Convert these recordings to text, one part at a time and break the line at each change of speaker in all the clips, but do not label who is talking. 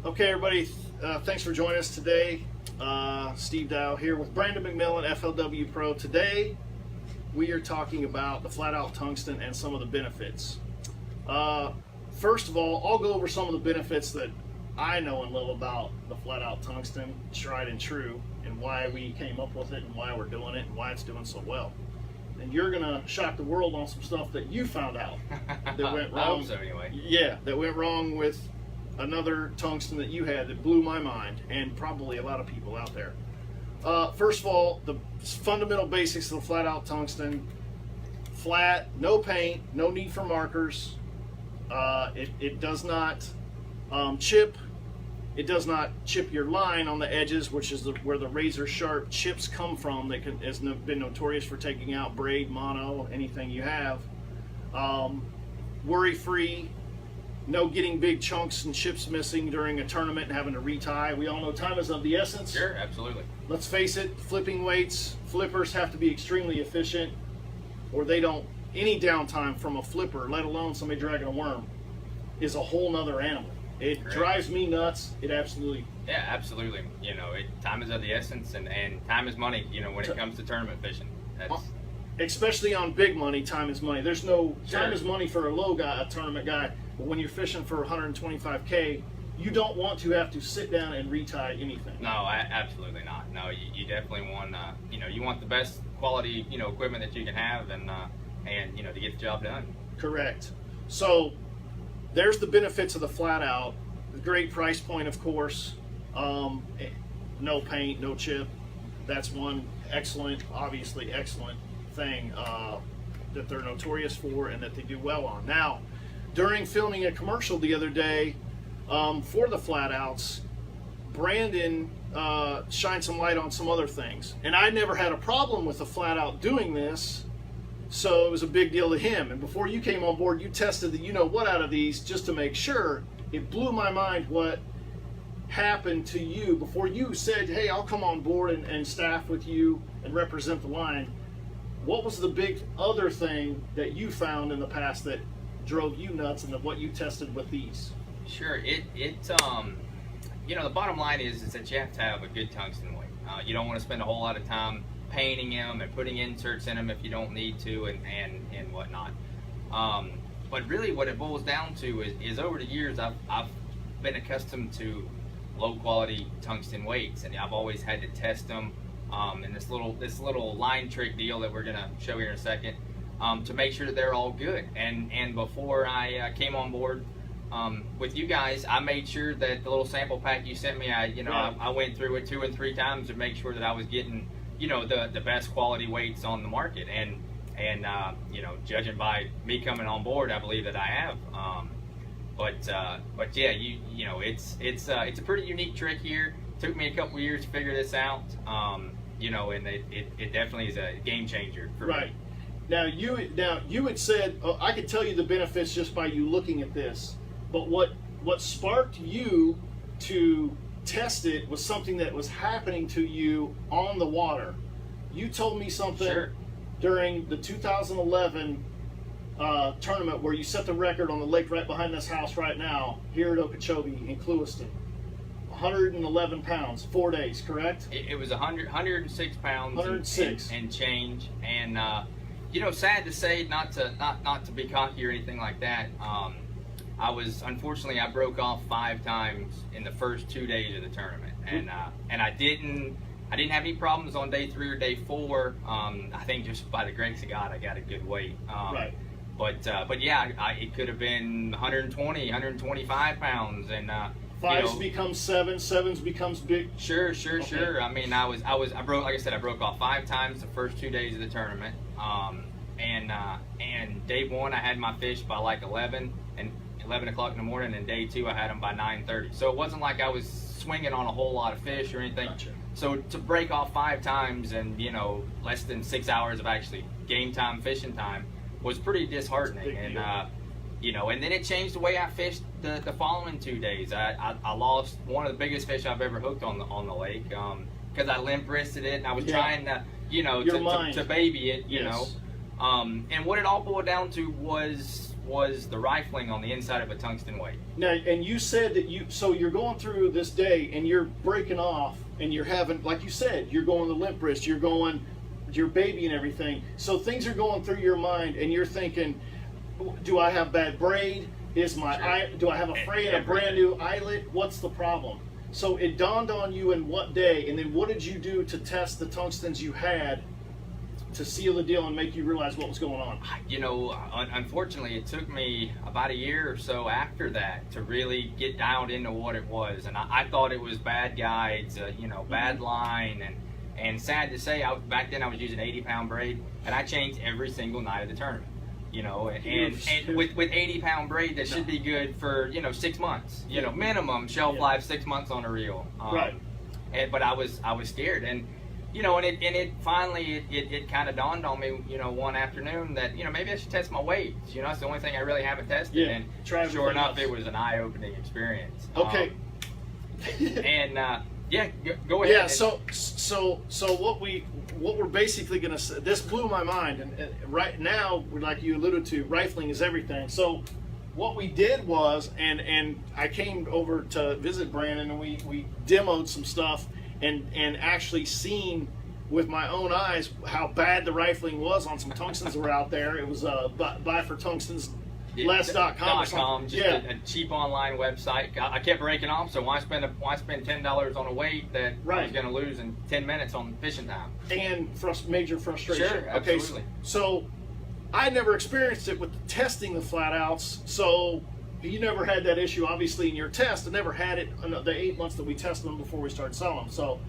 Okay, everybody, thanks for joining us today. Steve Dow here with Brandon Mcmillan, FLW Pro. Today, we are talking about the Flat Out Tungsten and some of the benefits. First of all, I'll go over some of the benefits that I know and love about the Flat Out Tungsten, tried and true, and why we came up with it and why we're doing it and why it's doing so well. And you're gonna shock the world on some stuff that you found out that went wrong.
I hope so, anyway.
Yeah, that went wrong with another tungsten that you had that blew my mind, and probably a lot of people out there. First of all, the fundamental basics of the Flat Out Tungsten: flat, no paint, no need for markers. It does not chip. It does not chip your line on the edges, which is where the razor sharp chips come from. That has been notorious for taking out braid, mono, anything you have. Worry-free, no getting big chunks and chips missing during a tournament and having to retie. We all know time is of the essence.
Sure, absolutely.
Let's face it, flipping weights, flippers have to be extremely efficient, or they don't. Any downtime from a flipper, let alone somebody dragging a worm, is a whole nother animal. It
Correct.
drives me nuts. It absolutely.
Yeah, absolutely. You know, time is of the essence, and time is money. You know, when it comes to tournament fishing, that's
Especially on big money, time is money. There's no
Sure.
time is money for a low guy, a tournament guy. But when you're fishing for 125K, you don't want to have to sit down and retie anything.
no, absolutely not. No, you definitely want you want the best quality equipment that you can have, and to get the job done.
Correct. So there's the benefits of the Flat Out. The great price point, of course. No paint, no chip. That's one obviously excellent thing that they're notorious for and that they do well on. Now, during filming a commercial the other day for the Flat Outs, Brandon shined some light on some other things. And I never had a problem with the Flat Out doing this, so it was a big deal to him. And before you came on board, you tested the you-know-what out of these just to make sure. It blew my mind what happened to you before you said, hey, I'll come on board and staff with you and represent the line. What was the big other thing that you found in the past that drove you nuts and what you tested with these?
Sure. The bottom line is that you have to have a good tungsten weight. You don't want to spend a whole lot of time painting them and putting inserts in them if you don't need to, and whatnot. But really, what it boils down to is over the years, I've been accustomed to low quality tungsten weights, and I've always had to test them in this little line trick deal that we're gonna show here in a second, to make sure that they're all good. And before I came on board with you guys, I made sure that the little sample pack you sent me, I went through it 2 and 3 times to make sure that I was getting the best quality weights on the market, and judging by me coming on board, I believe that I have. But yeah, it's a pretty unique trick here. Took me a couple years to figure this out, and it definitely is a game changer for me.
Now you had said, I could tell you the benefits just by you looking at this, but what sparked you to test it was something that was happening to you on the water. You told me something.
Sure.
During the 2011 tournament where you set the record on the lake right behind this house right now, here at Okeechobee in Clewiston. 111 pounds, 4 days, correct?
It was 106 pounds
106.
And change, and sad to say, not to be cocky or anything like that. Unfortunately, I broke off 5 times in the first 2 days of the tournament, and I didn't have any problems on day 3 or day 4. I think just by the grace of God, I got a good weight.
Right.
But yeah, it could have been 120, 125 pounds, and
5s becomes 7, 7s becomes big.
Sure.
Okay.
I mean, I broke, like I said, I broke off 5 times the first 2 days of the tournament. And day 1, I had my fish by like 11 o'clock in the morning, and day 2, I had them by 9:30. So it wasn't like I was swinging on a whole lot of fish or anything.
Gotcha.
So to break off 5 times and less than 6 hours of actually game time, fishing time, was pretty disheartening. And and then it changed the way I fished the following 2 days. I lost one of the biggest fish I've ever hooked on the lake, because I limp wristed it, and I was trying to to baby it,
Yes.
And what it all boiled down to was was the rifling on the inside of a tungsten weight.
Now, and you said that so you're going through this day and you're breaking off and you're having, like you said, you're going the limp wrist, you're going your baby and everything. So things are going through your mind and you're thinking, do I have bad braid? Is my eye, do I have a brand new eyelet? What's the problem? So it dawned on you in what day, and then what did you do to test the tungstens you had to seal the deal and make you realize what was going on?
You know, unfortunately, it took me about a year or so after that to really get dialed into what it was, and I thought it was bad guides, you know, bad line, and sad to say, back then I was using 80-pound braid, and I changed every single night of the tournament. You know, and with 80-pound braid, that should be good for, you know, 6 months. You know, minimum shelf life 6 months on a reel.
Right.
But I was scared, and you know, and it finally kind of dawned on me, you know, one afternoon that, you know, maybe I should test my weights. You know, it's the only thing I really haven't tested.
Yeah.
And
sure
enough, it was an eye-opening experience.
Okay.
And yeah, go ahead.
Yeah. So what we're basically gonna say, this blew my mind, and right now, like you alluded to, rifling is everything. So what we did was, and I came over to visit Brandon, and we demoed some stuff, and actually seen with my own eyes how bad the rifling was on some tungstens that were out there. It was buy for tungstens. Less.com,
just a cheap online website. I kept breaking off, so why spend $10 on a weight that I was going to lose in 10 minutes on fishing time?
And major frustration.
Sure,
okay,
absolutely.
So I never experienced it with testing the flat outs, so you never had that issue obviously in your test. I never had it in the 8 months that we tested them before we started selling them. So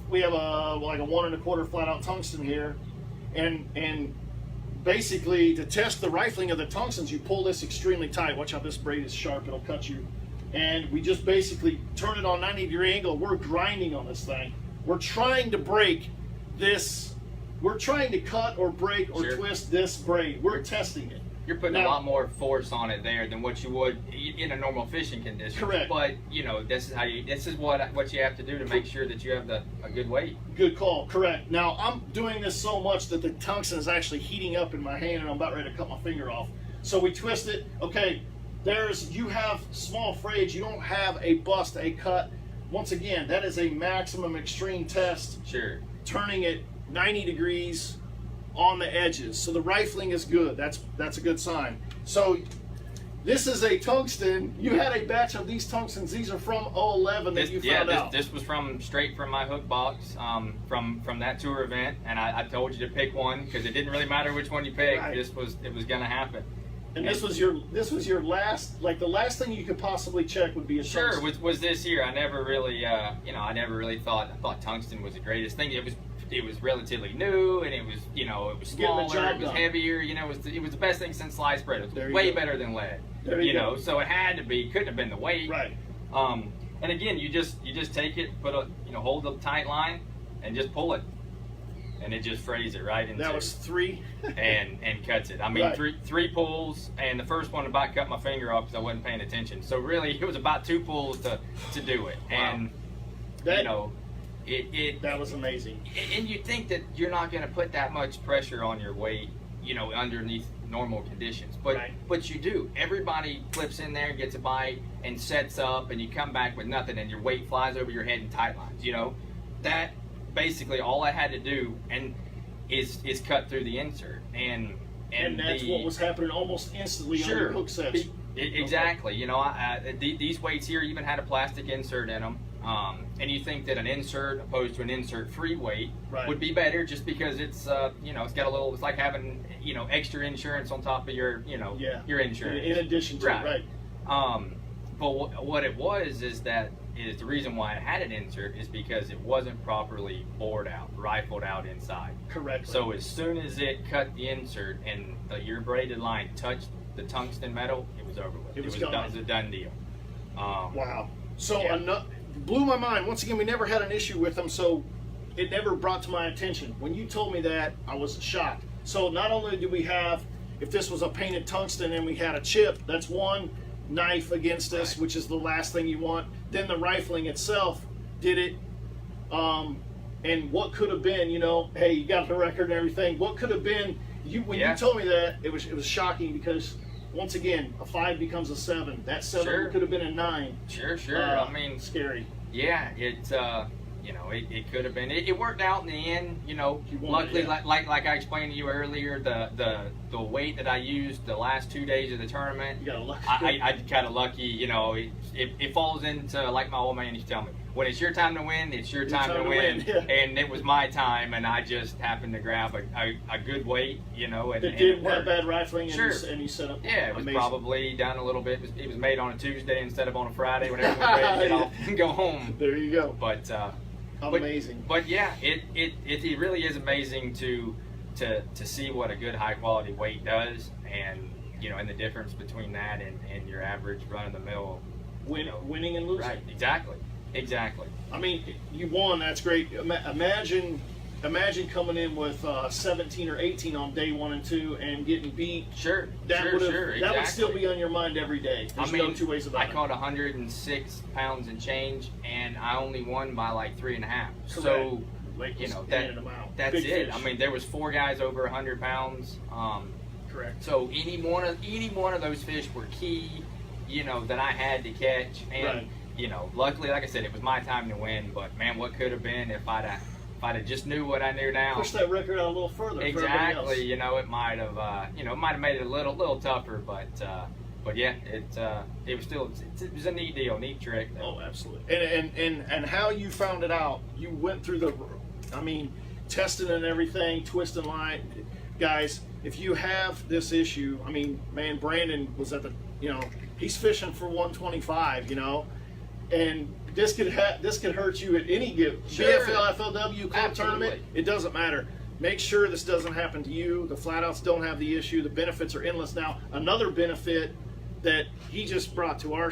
we have like a 1 1/4 flat out tungsten here, and basically, to test the rifling of the tungstens, you pull this extremely tight. Watch how this braid is sharp, it'll cut you. And we just basically turn it on 90-degree angle. We're grinding on this thing. We're trying to break this. We're trying to cut or break or twist this braid. We're testing it.
You're putting a lot more force on it there than what you would in a normal fishing condition.
Correct.
But you know, this is what you have to do to make sure that you have a good weight.
Good call. Correct. Now I'm doing this so much that the tungsten is actually heating up in my hand, and I'm about ready to cut my finger off. So we twist it. Okay. You have small frayed. You don't have a bust, a cut. Once again, that is a maximum extreme test.
Sure. Turning
it 90 degrees on the edges, so the rifling is good. That's a good sign. So this is a tungsten. You had a batch of these tungstens. These are from 011 that you found out.
This was straight from my hook box from that tour event, and I told you to pick one because it didn't really matter which one you picked. Right. It was gonna happen.
And this was your last, like the last thing you could possibly check would be a tungsten.
Sure, was this year. I never really thought tungsten was the greatest thing. It was relatively new, and it was smaller, it was heavier. You know, it was the best thing since sliced bread. It was way better than lead. You know, so it had to be. Couldn't have been the weight.
Right.
And again, you just take it, hold the tight line, and just pull it, and it just frays it right into.
That was 3.
and cuts it. I mean, three pulls, and the first one about cut my finger off because I wasn't paying attention. So really, it was about 2 pulls to do it, and
that was amazing.
And you think that you're not going to put that much pressure on your weight, underneath normal conditions, but you do. Everybody flips in there, gets a bite, and sets up, and you come back with nothing, and your weight flies over your head in tight lines. That basically all I had to do, and is cut through the insert, and
that's what was happening almost instantly on your hook sets.
Exactly. These weights here even had a plastic insert in them. And you think that an insert opposed to an insert-free weight would be better just because it's it's got a little, it's like having extra insurance on top of your your insurance
in addition to it,
but what it was is the reason why it had an insert is because it wasn't properly rifled out inside.
Correct.
So as soon as it cut the insert and your braided line touched the tungsten metal, it was over with. It was a done deal.
Wow. So blew my mind. Once again, we never had an issue with them, so it never brought to my attention. When you told me that, I was shocked. So not only do we have, if this was a painted tungsten and we had a chip, that's one knife against us, which is the last thing you want. Then the rifling itself did it. And what could have been, hey, you got the record and everything. What could have been, when you told me that, it was shocking because once again, a 5 becomes a 7. That 7
Sure.
could have been a 9.
Sure. I mean,
scary.
yeah, it could have been. It worked out in the end. Luckily,
yeah.
like I explained to you earlier, the weight that I used the last 2 days of the tournament,
You got lucky.
I got lucky. It falls into, like my old man used to tell me, when it's your time to win, it's your time to win.
Yeah.
And it was my time, and I just happened to grab a good weight, and
It didn't have
worked.
bad rifling, and,
Sure.
and you set up.
Yeah, it was
amazing.
probably down a little bit. It was made on a Tuesday instead of on a Friday when everyone was ready to get off and go home.
There you go.
But
Amazing.
But yeah, it really is amazing to see what a good high quality weight does, and and the difference between that and your average run of the mill.
Winning and losing.
Right. Exactly.
I mean, you won. That's great. Imagine coming in with 17 or 18 on day 1 and 2 and getting beat.
Sure.
That would
Exactly.
still be on your mind every day. There's no two ways about it.
I caught 106 pounds and change, and I only won by like 3.5. So
Lake was handing them out.
that's
Big
it.
fish.
I mean, there was 4 guys over 100 pounds.
Correct.
So any one of those fish were key, that I had to catch, and luckily, like I said, it was my time to win. But man, what could have been if I'd have just knew what I knew now?
Push that record out a little further. For everybody else.
Exactly. It might have made it a little tougher, but yeah, it was still it was a neat deal, neat trick.
Oh, absolutely. And how you found it out? You went through testing and everything, twisting line, guys. If you have this issue, man, Brandon was at the, he's fishing for 125, and this could hurt you at any given
Sure.
BFL, FLW club tournament. It doesn't matter. Make sure this doesn't happen to you. The flat outs don't have the issue. The benefits are endless. Now, another benefit that he just brought to our,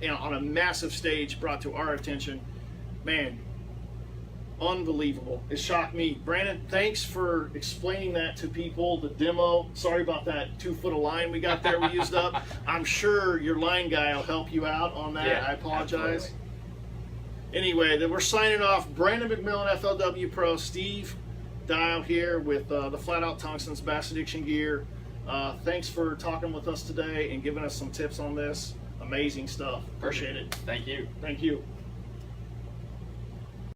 on a massive stage, brought to our attention, man, unbelievable. It shocked me. Brandon, thanks for explaining that to people, the demo. Sorry about that 2 foot of line we got there we used up. I'm sure your line guy will help you out on that.
Yeah,
I apologize.
absolutely.
Anyway, then we're signing off. Brandon McMillan, FLW Pro, Steve Dial here with the Flat Out Tungstens Bass Addiction Gear. Thanks for talking with us today and giving us some tips on this. Amazing stuff. Appreciate it.
Thank you.
Thank you.